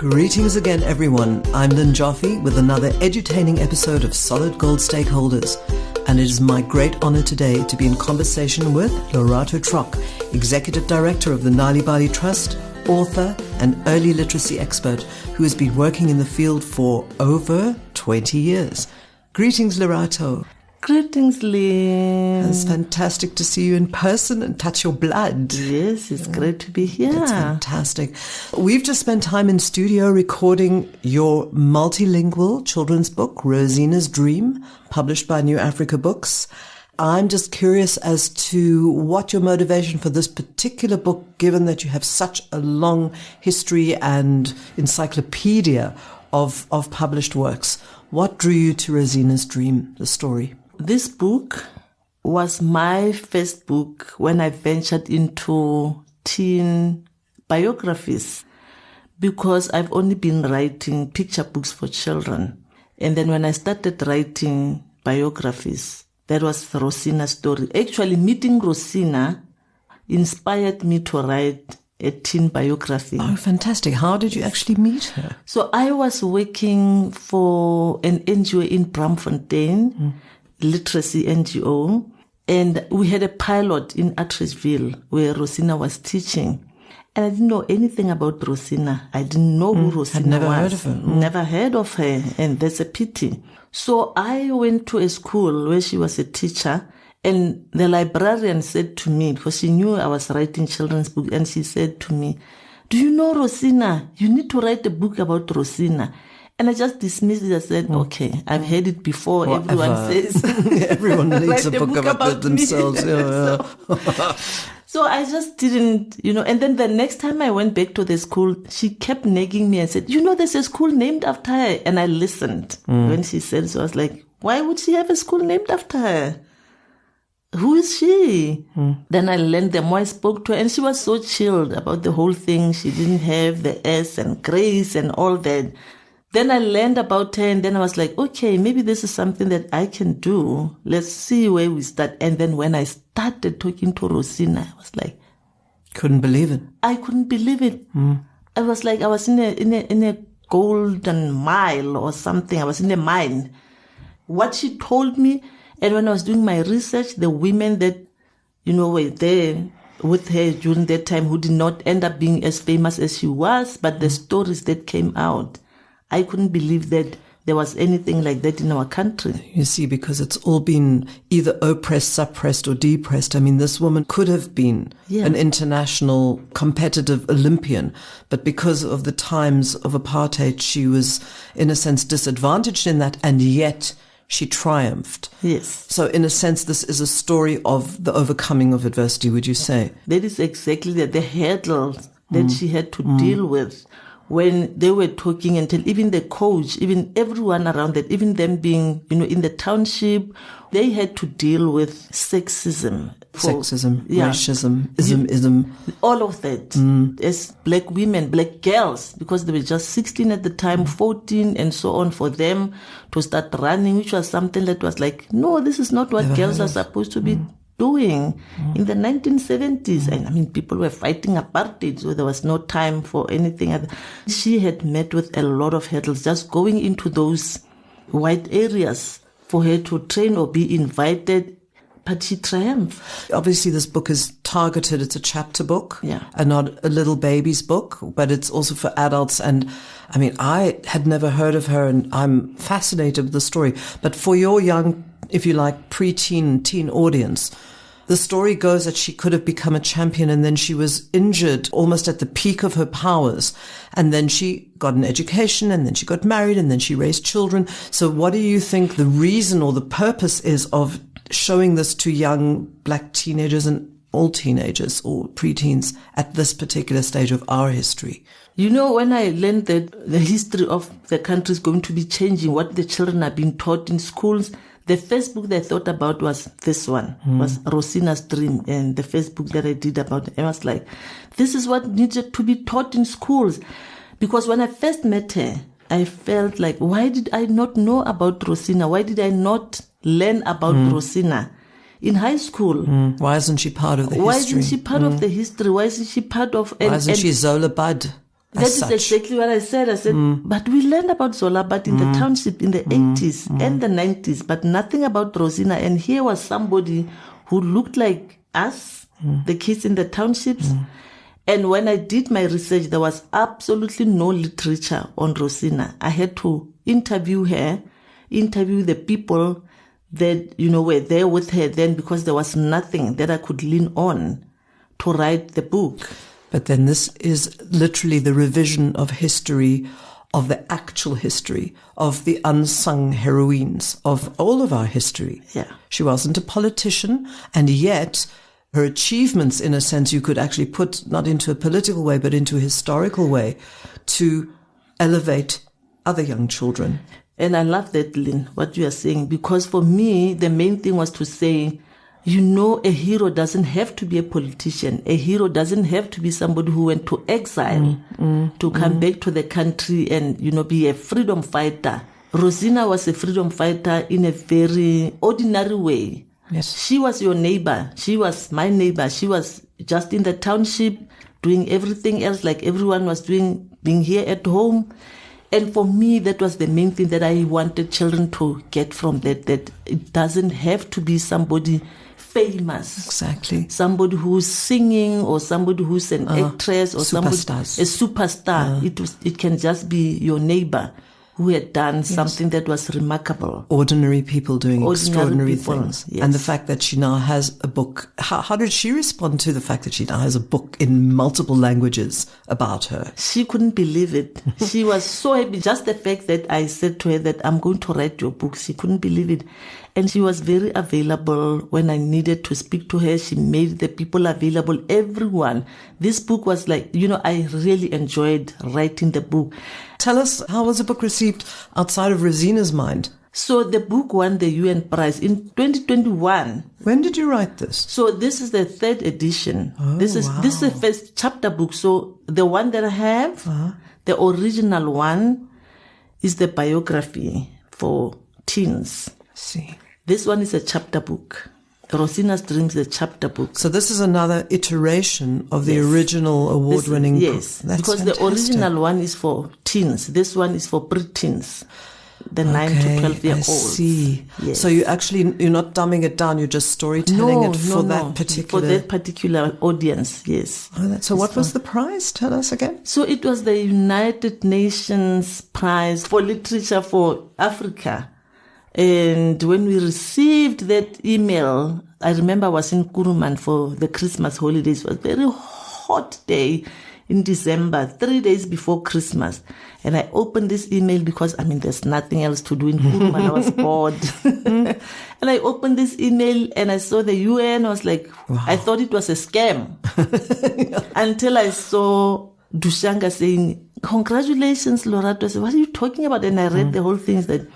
Greetings again, everyone. I'm Lynn Joffe with another edutaining episode of Solid Gold Stakeholders. And it is my great honor today to be in conversation with Lorato Trok, Executive Director of the Nal'ibali Trust, author and early literacy expert who has been working in the field for over 20 years. Greetings, Lorato. Greetings, Lynn. It's fantastic to see you in person and touch your blood. Yes, it's great to be here. It's fantastic. We've just spent time in studio recording your multilingual children's book, Rosina's Dream, published by New Africa Books. I'm just curious as to what your motivation for this particular book, given that you have such a long history and encyclopedia of published works. What drew you to Rosina's Dream, the story? This book was my first book when I ventured into teen biographies, because I've only been writing picture books for children. And then when I started writing biographies, that was Rosina's story. Actually, meeting Rosina inspired me to write a teen biography. Oh, fantastic. How did you actually meet her? So I was working for an NGO in Braamfontein, literacy NGO, and we had a pilot in Atteridgeville where Rosina was teaching. And I didn't know anything about Rosina. I didn't know who Rosina was. Had never heard of her. Never heard of her, and that's a pity. So I went to a school where she was a teacher, and the librarian said to me, because she knew I was writing children's books, and she said to me, "Do you know Rosina? You need to write a book about Rosina." And I just dismissed it. I said, okay, I've heard it before. Whatever. Everyone says. Everyone needs a book about themselves. So I just didn't, and then the next time I went back to the school, she kept nagging me and said, there's a school named after her. And I listened when she said so. I was like, why would she have a school named after her? Who is she? Then I learned the more I spoke to her, and she was so chilled about the whole thing. She didn't have the S and grace and all that. Then I learned about her, and then I was like, okay, maybe this is something that I can do. Let's see where we start. And then when I started talking to Rosina, I was like, couldn't believe it. I couldn't believe it. I was like, I was in a golden mile or something. I was in a mine. What she told me, and when I was doing my research, the women that, were there with her during that time who did not end up being as famous as she was, but the stories that came out, I couldn't believe that there was anything like that in our country. You see, because it's all been either oppressed, suppressed, or depressed. I mean, this woman could have been an international competitive Olympian, but because of the times of apartheid, she was, in a sense, disadvantaged in that, and yet she triumphed. Yes. So in a sense, this is a story of the overcoming of adversity, would you say? That is exactly the hurdles that she had to deal with. When they were talking, until even the coach, even everyone around that, even them being, in the township, they had to deal with sexism. Racism, ism. All of that. As black women, black girls, because they were just 16 at the time, 14 and so on, for them to start running, which was something that was like, no, this is not what girls are supposed to be doing in the 1970s. And I mean, people were fighting apartheid, so there was no time for anything other. She had met with a lot of hurdles just going into those white areas for her to train or be invited, but she triumphed. Obviously, this book is targeted, it's a chapter book and not a little baby's book, but it's also for adults. And I mean, I had never heard of her, and I'm fascinated with the story. But for your young, if you like, preteen, teen audience, the story goes that she could have become a champion, and then she was injured almost at the peak of her powers. And then she got an education, and then she got married, and then she raised children. So what do you think the reason or the purpose is of showing this to young black teenagers and all teenagers or preteens at this particular stage of our history? When I learned that the history of the country is going to be changing, what the children are being taught in schools, the first book that I thought about was this one, was Rosina's Dream. And the first book that I did about it, I was like, this is what needed to be taught in schools. Because when I first met her, I felt like, why did I not know about Rosina? Why did I not learn about Rosina in high school? Why isn't she part of the history? Why isn't she part of the history? Why isn't she part of... Why isn't she Zola Bud? That is exactly what I said. I said, but we learned about Zola, but in the township in the 80s and the 90s, but nothing about Rosina. And here was somebody who looked like us, the kids in the townships. And when I did my research, there was absolutely no literature on Rosina. I had to interview her, interview the people that, were there with her then, because there was nothing that I could lean on to write the book. But then this is literally the revision of history, of the actual history, of the unsung heroines of all of our history. Yeah. She wasn't a politician, and yet her achievements, in a sense, you could actually put not into a political way, but into a historical way to elevate other young children. And I love that, Lynn, what you are saying, because for me, the main thing was to say, a hero doesn't have to be a politician. A hero doesn't have to be somebody who went to exile to come back to the country and, be a freedom fighter. Rosina was a freedom fighter in a very ordinary way. Yes. She was your neighbor. She was my neighbor. She was just in the township doing everything else like everyone was doing, being here at home. And for me, that was the main thing that I wanted children to get from that it doesn't have to be somebody famous. Exactly. Somebody who's singing or somebody who's an actress or superstars. A superstar. It can just be your neighbor who had done something that was remarkable. Ordinary people doing extraordinary things. Yes. And the fact that she now has a book. How did she respond to the fact that she now has a book in multiple languages about her? She couldn't believe it. She was so happy. Just the fact that I said to her that I'm going to write your book, she couldn't believe it. And she was very available when I needed to speak to her. She made the people available, everyone. This book was like, I really enjoyed writing the book. Tell us, how was the book received outside of Rosina's mind? So the book won the UN prize in 2021. When did you write this? So this is the third edition. Oh, this is the first chapter book. So the one that I have, the original one, is the biography for teens. See. This one is a chapter book. Rosina's Dreams is a chapter book. So this is another iteration of the original award-winning book. Yes, because the original one is for teens. This one is for pre-teens, the 9 to 12-year-olds. I see. Yes. So you're not dumbing it down. You're just storytelling it for that particular audience. Yes. So what was the prize? Tell us again. So it was the United Nations Prize for Literature for Africa. And when we received that email, I remember I was in Kuruman for the Christmas holidays. It was a very hot day in December, 3 days before Christmas. And I opened this email because, there's nothing else to do in Kuruman. I was bored. And I opened this email and I saw the UN. I was like, wow. I thought it was a scam. Until I saw Dushanga saying, congratulations, Lorato. I said, what are you talking about? And I read the whole thing. That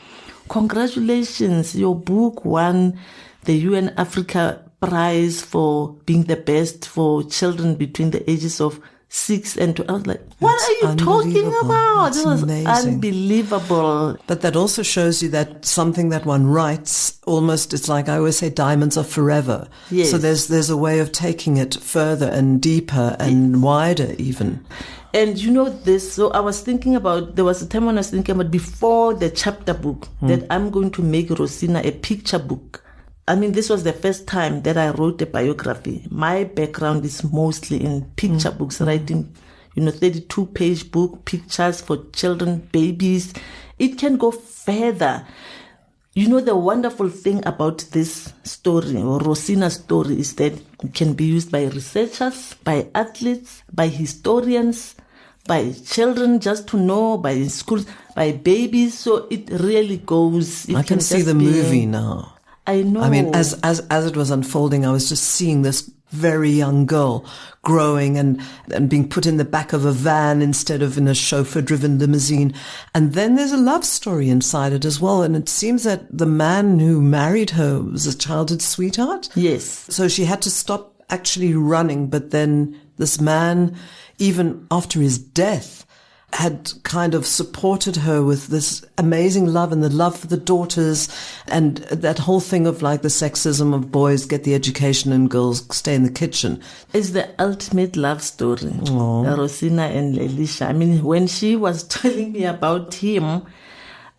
congratulations, your book won the UN Africa Prize for being the best for children between the ages of 6 and 12. I was like, what are you talking about? It was amazing. Unbelievable. But that also shows you that something that one writes, almost, it's like I always say, diamonds are forever. Yes. So there's a way of taking it further and deeper and wider even. And this, so I was thinking about, there was a time when I was thinking about before the chapter book that I'm going to make Rosina a picture book. This was the first time that I wrote a biography. My background is mostly in picture books, writing, 32-page book, pictures for children, babies. It can go further. The wonderful thing about this story, or Rosina's story, is that it can be used by researchers, by athletes, by historians, by children just to know, by schools, by babies. So it really goes. I can see the movie now. I know. As it was unfolding, I was just seeing this very young girl growing and being put in the back of a van instead of in a chauffeur-driven limousine. And then there's a love story inside it as well. And it seems that the man who married her was a childhood sweetheart. Yes. So she had to stop actually running. But then this man, even after his death, had kind of supported her with this amazing love and the love for the daughters and that whole thing of like the sexism of boys get the education and girls stay in the kitchen. It's the ultimate love story. Rosina and Elisha. I mean, when she was telling me about him,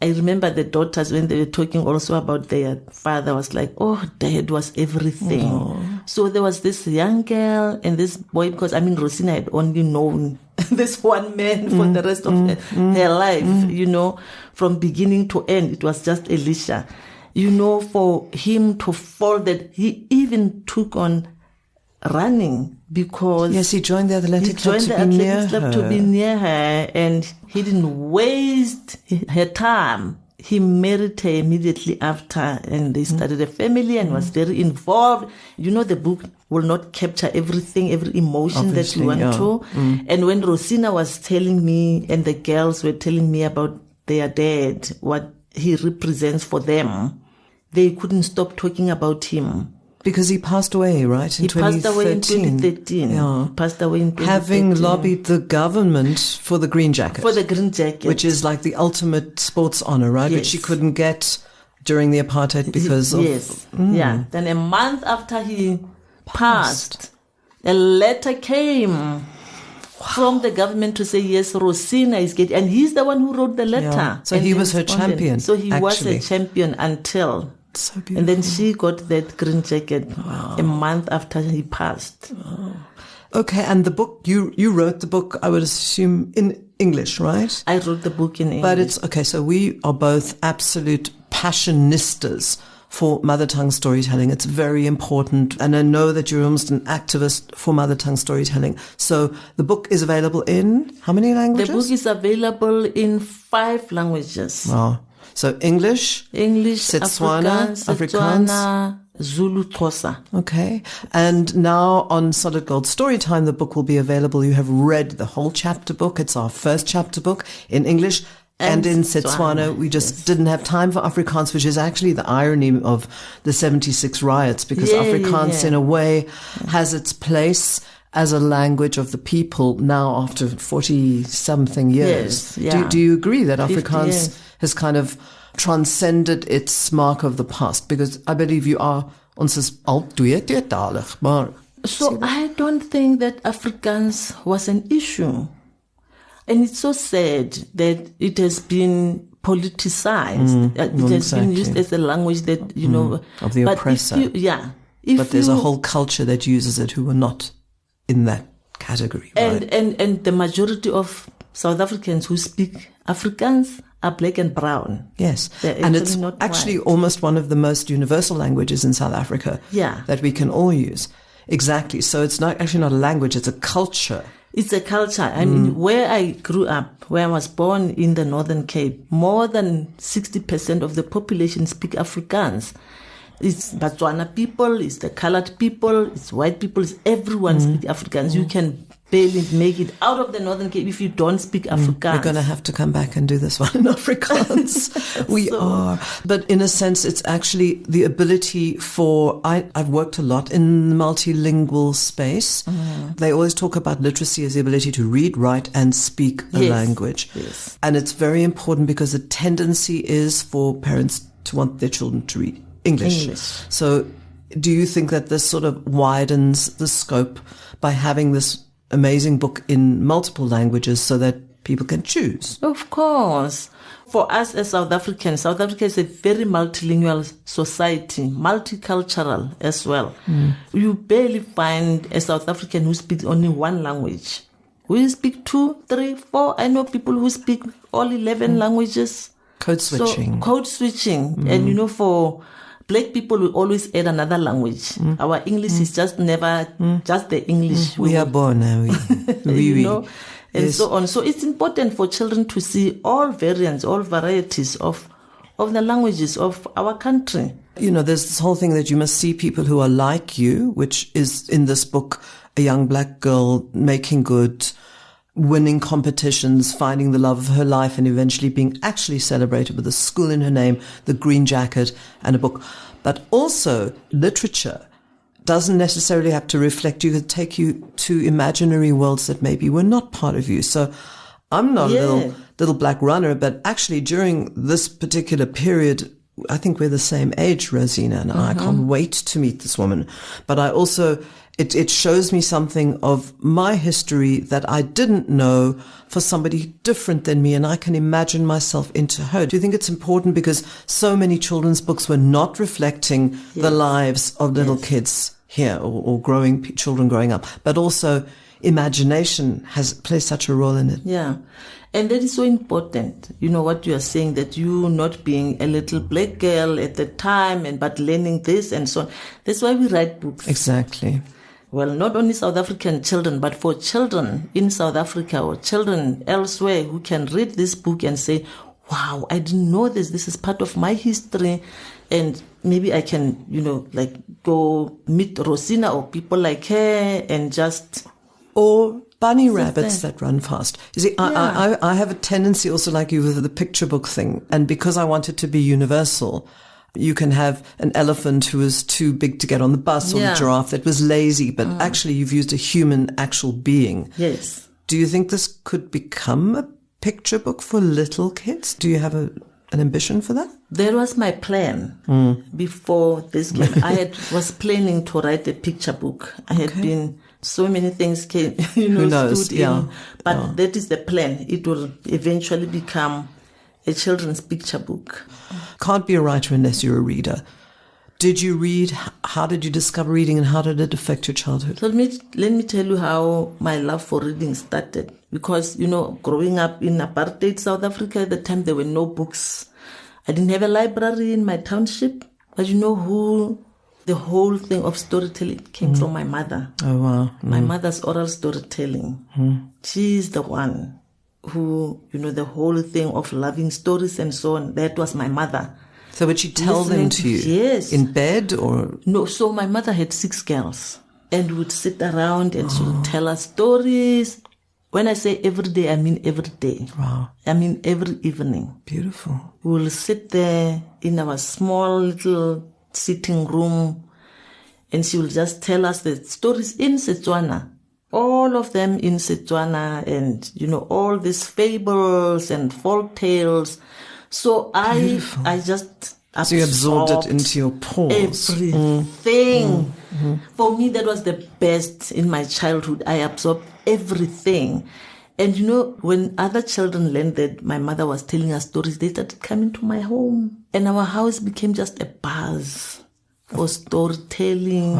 I remember the daughters, when they were talking also about their father, was like, oh, Dad was everything. So there was this young girl and this boy, because I mean, Rosina had only known this one man for the rest of her life, you know, from beginning to end. It was just Elisha. You know, for him to fall, that he even took on running, because yes, he joined the athletic club to be near her, and he didn't waste her time. He married her immediately after, and they started a family and was very involved. You know, the book will not capture everything, every emotion that you want to. And when Rosina was telling me, and the girls were telling me about their dad, what he represents for them, they couldn't stop talking about him. Because he passed away, right? He passed away in 2013. Yeah. He passed away in 2013. Having lobbied the government for the green jacket. For the green jacket. Which is like the ultimate sports honor, right? Yes. Which she couldn't get during the apartheid because of... Yes. Yeah. Then a month after he passed, a letter came from the government to say, yes, Rosina is getting... And he's the one who wrote the letter. Yeah. So he was her champion. So he was a champion until... So beautiful. And then she got that green jacket a month after he passed. Wow. Okay, and the book, you wrote the book, I would assume, in English, right? I wrote the book in English. But it's, okay, so we are both absolute passionistas for mother tongue storytelling. It's very important. And I know that you're almost an activist for mother tongue storytelling. So the book is available in how many languages? The book is available in 5 languages. Wow. So English, Setswana, Afrikaans, Zulu, Xhosa. Okay. And now on Solid Gold Storytime, the book will be available. You have read the whole chapter book. It's our first chapter book in English and in Setswana. We just didn't have time for Afrikaans, which is actually the irony of the 76 riots, because Afrikaans in a way has its place as a language of the people now after 40-something years. Do you agree that Afrikaans has kind of transcended its mark of the past? Because I believe you are ons is al tweetalig, maar so I don't think that Afrikaans was an issue. And it's so sad that it has been politicized. It has been used as a language that, you know, of the oppressor. But there's a whole culture that uses it who are not in that category. Right? And the majority of South Africans who speak Afrikaans are black and brown. Yes. And it's actually almost one of the most universal languages in South Africa that we can all use. Exactly. So it's not actually not a language, it's a culture. It's a culture. I mean, where I grew up, where I was born in the Northern Cape, more than 60% of the population speak Afrikaans. It's Botswana people, it's the colored people, it's white people, it's everyone speak Afrikaans. You can barely make it out of the Northern Cape if you don't speak Afrikaans. We're going to have to come back and do this one in Afrikaans. We are. But in a sense, it's actually the ability for... I've worked a lot in the multilingual space. They always talk about literacy as the ability to read, write, and speak a language. Yes. And it's very important because the tendency is for parents to want their children to read English. So do you think that this sort of widens the scope by having this amazing book in multiple languages so that people can choose? Of course. For us as South Africans, South Africa is a very multilingual society, multicultural as well. You barely find a South African who speaks only one language. We speak 2, 3, 4. I know people who speak all 11 languages. Code switching. So, code switching. And you know, for black people, we always add another language. Our English is just never just the English. We are born now. You know, and so on. So it's important for children to see all variants, all varieties of the languages of our country. You know, there's this whole thing that you must see people who are like you, which is in this book, a young black girl making good, winning competitions, finding the love of her life, and eventually being actually celebrated with a school in her name, the green jacket, and a book. But also, literature doesn't necessarily have to reflect you. It can take you to imaginary worlds that maybe were not part of you. So I'm not a little black runner, but actually during this particular period, I think we're the same age, Rosina, and I can't wait to meet this woman. But I also, it shows me something of my history that I didn't know for somebody different than me, and I can imagine myself into her. Do you think it's important because so many children's books were not reflecting the lives of little kids here or children growing up, but also imagination plays such a role in it? Yeah. And that is so important, what you are saying, that you not being a little black girl at the time, but learning this and so on. That's why we write books. Exactly. Well, not only South African children, but for children in South Africa or children elsewhere who can read this book and say, wow, I didn't know this. This is part of my history. And maybe I can, go meet Rosina or people like her and just... Or bunny rabbits that run fast. You see, I have a tendency also like you with the picture book thing. And because I want it to be universal, you can have an elephant who was too big to get on the bus or a giraffe that was lazy, but actually you've used a human actual being. Yes. Do you think this could become a picture book for little kids? Do you have an ambition for that? That was my plan before this game. I was planning to write a picture book. I had been... So many things came, Who knows? stood in. But that is the plan. It will eventually become a children's picture book. Can't be a writer unless you're a reader. Did you read? How did you discover reading and how did it affect your childhood? So let me tell you how my love for reading started. Because, growing up in apartheid South Africa at the time, there were no books. I didn't have a library in my township. But the whole thing of storytelling came from my mother. Oh, wow. My mother's oral storytelling. She's the one who, the whole thing of loving stories and so on, that was my mother. So would she tell them to you? Yes. In bed or? No, so my mother had 6 girls and would sit around and she would tell us stories. When I say every day, I mean every day. Wow. I mean every evening. Beautiful. We will sit there in our small little sitting room and she will just tell us the stories in Setswana, all of them in Setswana, and all these fables and folk tales. So Beautiful. I just so you absorbed it into your pores. Everything. For me, that was the best in my childhood. I absorbed everything. And when other children learned that my mother was telling us stories, they started coming to my home. And our house became just a buzz for storytelling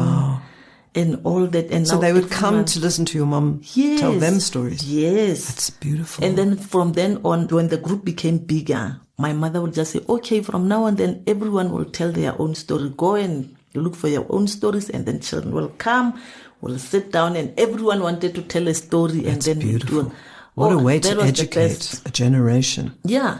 and all that. And so they would come to listen to your mom tell them stories. Yes. That's beautiful. And then from then on, when the group became bigger, my mother would just say, okay, from now on, then everyone will tell their own story. Go and look for your own stories, and then children will come, will sit down, and everyone wanted to tell a story. That's and then beautiful. What a way to educate a generation. Yeah.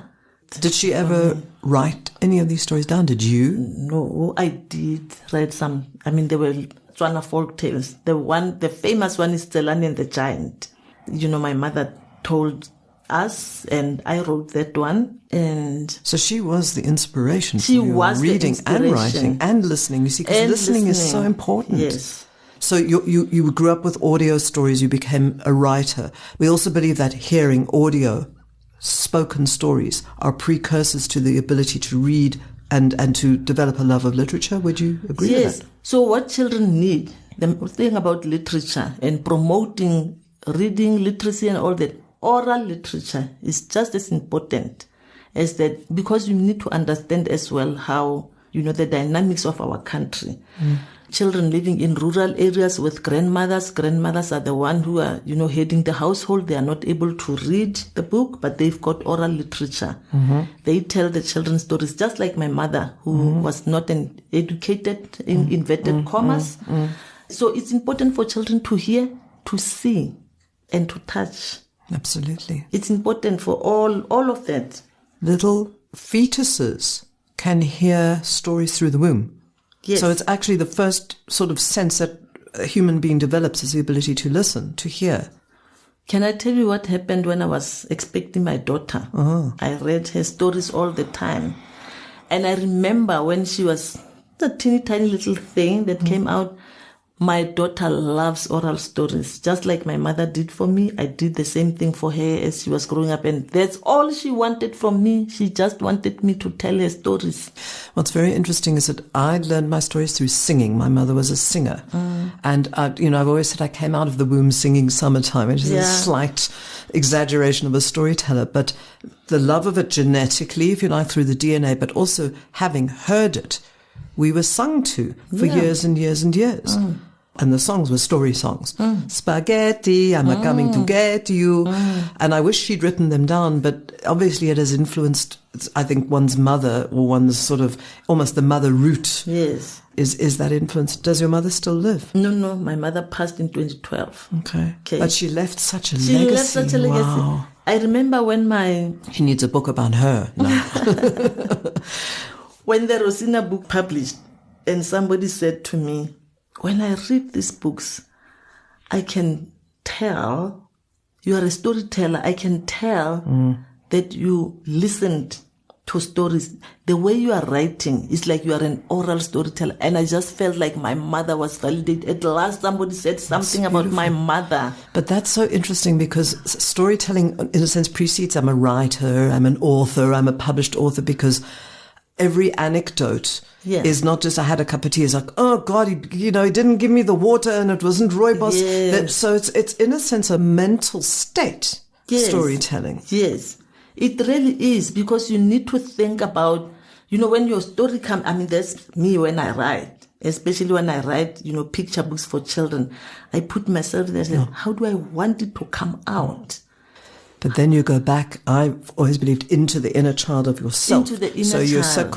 Did she ever write any of these stories down? Did you? No, I did write some. I mean, there were Tswana folk tales. The famous one is Tselane and the Giant. My mother told us, and I wrote that one. And so she was the inspiration. She for your was reading the inspiration. and writing and listening. You see, because listening is so important. Yes. So you grew up with audio stories. You became a writer. We also believe that hearing, audio, spoken stories are precursors to the ability to read and to develop a love of literature. Would you agree with that? So what children need, the thing about literature and promoting reading, literacy and all that, oral literature is just as important as that, because you need to understand as well how, the dynamics of our country. Children living in rural areas with grandmothers are the one who are, heading the household. They are not able to read the book, but they've got oral literature. They tell the children stories, just like my mother, who was not an educated, in inverted commas. So it's important for children to hear, to see, and to touch. Absolutely. It's important for all of that. Little fetuses can hear stories through the womb. Yes. So it's actually the first sort of sense that a human being develops is the ability to listen, to hear. Can I tell you what happened when I was expecting my daughter? I read her stories all the time. And I remember when she was a teeny tiny little thing that came out, My daughter loves oral stories. Just like my mother did for me, I did the same thing for her as she was growing up. And that's all she wanted from me. She just wanted me to tell her stories. What's very interesting is that I learned my stories through singing. My mother was a singer. And, I've always said I came out of the womb singing Summertime, which is a slight exaggeration of a storyteller. But the love of it genetically, if you like, through the DNA, but also having heard it, we were sung to for years and years and years. And the songs were story songs. Spaghetti, I'm a coming to get you. And I wish she'd written them down, but obviously it has influenced, I think, one's mother, or one's sort of almost the mother root. Yes. Is that influence? Does your mother still live? No. My mother passed in 2012. Okay. But she left such a legacy. She left such a legacy. Wow. I remember when She needs a book about her. No. When the Rosina book published, and somebody said to me, when I read these books, I can tell, you are a storyteller, I can tell that you listened to stories. The way you are writing is like you are an oral storyteller. And I just felt like my mother was validated. At last somebody said something about my mother. But that's so interesting, because storytelling, in a sense, precedes I'm a writer, I'm an author, I'm a published author, because every anecdote is not just I had a cup of tea. It's like, oh God, he didn't give me the water and it wasn't rooibos. Yes. So it's in a sense a mental state, storytelling. Yes, it really is, because you need to think about, when your story comes. I mean, that's me when I write, especially when I write, picture books for children. I put myself there and say, how do I want it to come out? But then you go back, I've always believed, into the inner child of yourself. Into the inner so you're child.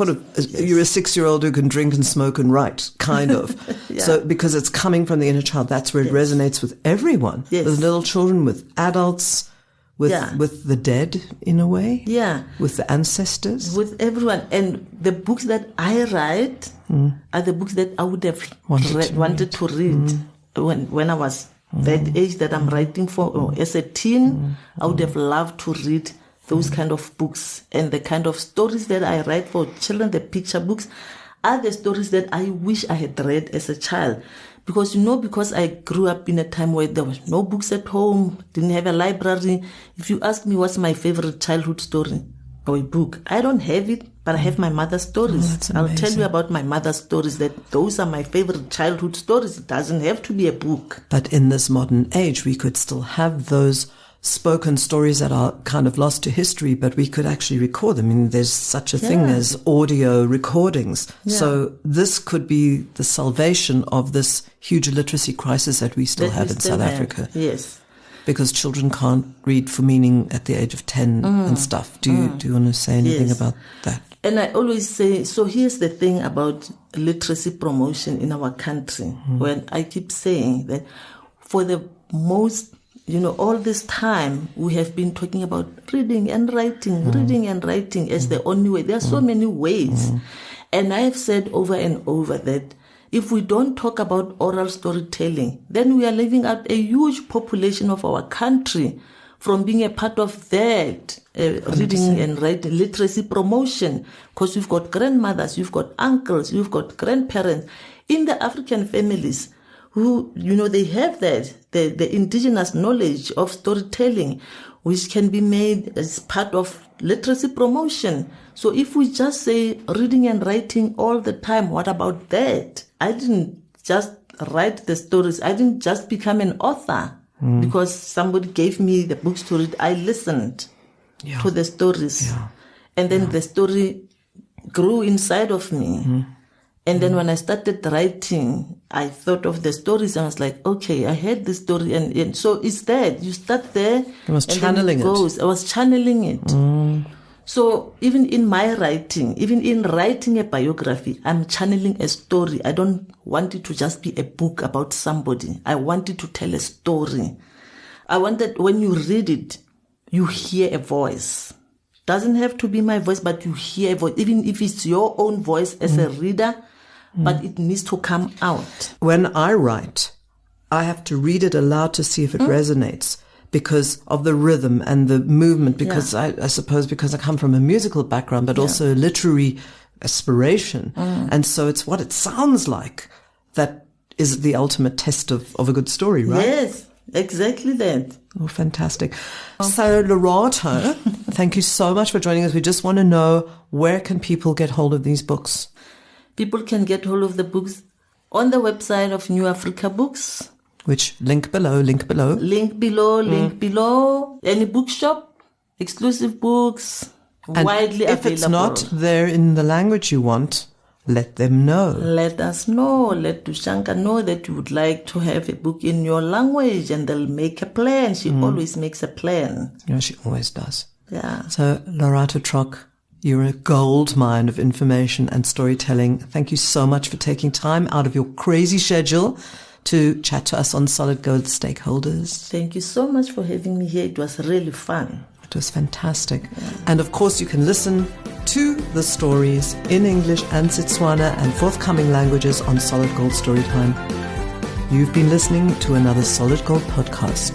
You're a 6-year-old who can drink and smoke and write, kind of. So because it's coming from the inner child, that's where it resonates with everyone. Yes. With little children, with adults, with the dead, in a way. Yeah. With the ancestors. With everyone. And the books that I write are the books that I would have wanted to read when I was that age that I'm writing for, or as a teen. I would have loved to read those kind of books. And the kind of stories that I write for children, the picture books, are the stories that I wish I had read as a child. Because, because I grew up in a time where there was no books at home, didn't have a library. If you ask me what's my favorite childhood story or a book, I don't have it, but I have my mother's stories. I'll tell you about my mother's stories, that those are my favorite childhood stories. It doesn't have to be a book. But in this modern age, we could still have those spoken stories that are kind of lost to history, but we could actually record them. I mean, there's such a thing as audio recordings. Yeah. So this could be the salvation of this huge illiteracy crisis that we still have in South Africa. Yes. Because children can't read for meaning at the age of 10 and stuff. Do you want to say anything about that? And I always say, so here's the thing about literacy promotion in our country. When I keep saying that for the most, all this time we have been talking about reading and writing as the only way. There are so many ways. And I have said over and over that if we don't talk about oral storytelling, then we are leaving out a huge population of our country from being a part of that reading and writing literacy promotion. Because you've got grandmothers, you've got uncles, you've got grandparents in the African families who, they have that, the indigenous knowledge of storytelling, which can be made as part of literacy promotion. So if we just say reading and writing all the time, what about that? I didn't just write the stories. I didn't just become an author because somebody gave me the books to read. I listened to the stories. Yeah. And then the story grew inside of me. And then when I started writing, I thought of the stories and I was like, okay, I heard this story. And so it's that. You start there. I was channeling it. I was channeling it. So even in my writing, even in writing a biography, I'm channeling a story. I don't want it to just be a book about somebody. I want it to tell a story. I want that when you read it, you hear a voice. Doesn't have to be my voice, but you hear a voice, even if it's your own voice as a reader, but it needs to come out. When I write, I have to read it aloud to see if it resonates, because of the rhythm and the movement, because I suppose because I come from a musical background, but also literary aspiration. And so it's what it sounds like that is the ultimate test of a good story, right? Yes, exactly that. Oh, fantastic. So, Lorato, thank you so much for joining us. We just want to know, where can people get hold of these books? People can get hold of the books on the website of New Africa Books. Which, link below. Link below. Any bookshop, exclusive books, and widely available. If it's not there in the language you want, let them know. Let us know. Let Dushanka know that you would like to have a book in your language, and they'll make a plan. She always makes a plan. You know, she always does. Yeah. So, Lorato Trok, you're a gold mine of information and storytelling. Thank you so much for taking time out of your crazy schedule to chat to us on Solid Gold Stakeholders. Thank you so much for having me here. It was really fun. It was fantastic. Yeah. And of course, you can listen to the stories in English and Setswana and forthcoming languages on Solid Gold Storytime. You've been listening to another Solid Gold podcast.